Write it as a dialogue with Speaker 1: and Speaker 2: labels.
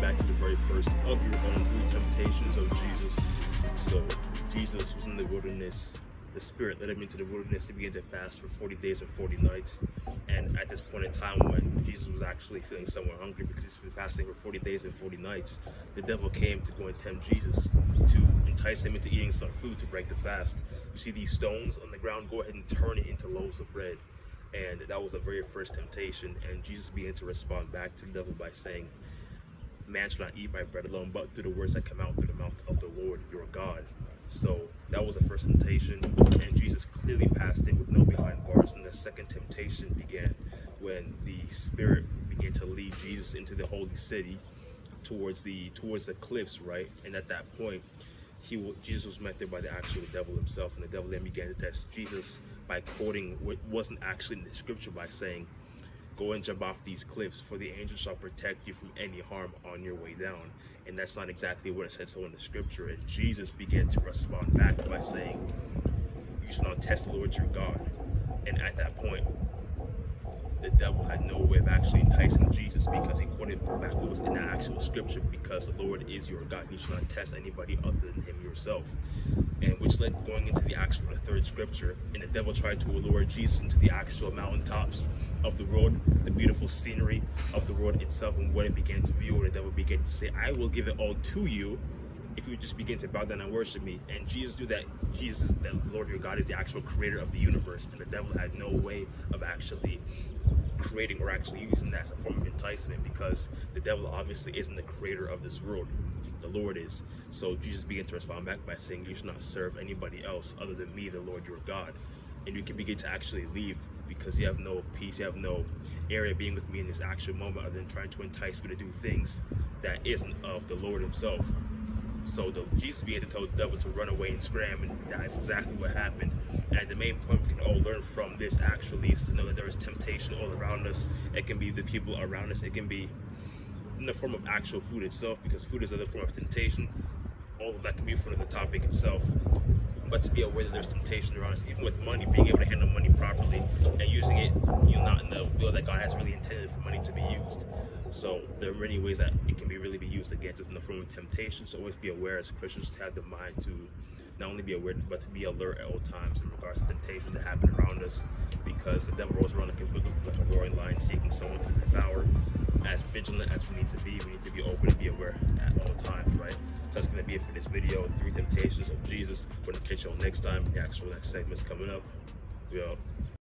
Speaker 1: back to the very first of your own three temptations of Jesus. So Jesus was in the wilderness. The Spirit led him into the wilderness to begin to fast for 40 days and 40 nights. And at this point in time, when Jesus was actually feeling somewhat hungry because he's been fasting for 40 days and 40 nights, the devil came to go and tempt Jesus to entice him into eating some food to break the fast. You see these stones on the ground, go ahead and turn it into loaves of bread. And that was the very first temptation. And Jesus began to respond back to the devil by saying, man shall not eat by bread alone, but through the words that come out through the mouth of the Lord your God. So that was the first temptation, and Jesus clearly passed it with no behind bars. And the second temptation began when the Spirit began to lead Jesus into the holy city towards the cliffs, right? And at that point, Jesus was met there by the actual devil himself, and the devil then began to test Jesus by quoting what wasn't actually in the scripture by saying, go and jump off these cliffs, for the angels shall protect you from any harm on your way down. And that's not exactly what it said so in the scripture. And Jesus began to respond back by saying, you shall not test the Lord your God. And at that point, the devil had no way of actually enticing Jesus, because he quoted back what was in the actual scripture, because the Lord is your God. You shall not test anybody other than him yourself. And which led going into the third scripture, and the devil tried to allure Jesus into the actual mountaintops of the road, the beautiful scenery of the road itself. And what it began to view, the devil began to say, I will give it all to you if you just begin to bow down and worship me. And Jesus knew that the Lord your God is the actual creator of the universe, and the devil had no way of actually creating or actually using that as a form of enticement, because the devil obviously isn't the creator of this world. The Lord is. So Jesus began to respond back by saying, you should not serve anybody else other than me, the Lord your God. And you can begin to actually leave, because you have no peace, you have no area being with me in this actual moment, other than trying to entice me to do things that isn't of the Lord himself. So Jesus began to tell the devil to run away and scram, and that's exactly what happened. And the main point we can all learn from this actually is to know that there is temptation all around us. It can be the people around us, it can be in the form of actual food itself, because food is another form of temptation. All of that can be from the topic itself. But to be aware that there's temptation around us, even with money, being able to handle money properly and using it, not in the will that God has really intended for money to be used. So there are many ways that it can really be used against us in the form of temptation. So always be aware as Christians to have the mind to not only be aware, but to be alert at all times in regards to temptations that happen around us, because the devil rolls around like a roaring lion seeking someone to devour. As vigilant as we need to be open and be aware at all times, right? So that's going to be it for this video, 3 temptations of Jesus. We're going to catch you all next time. The actual next segment's coming up. We out.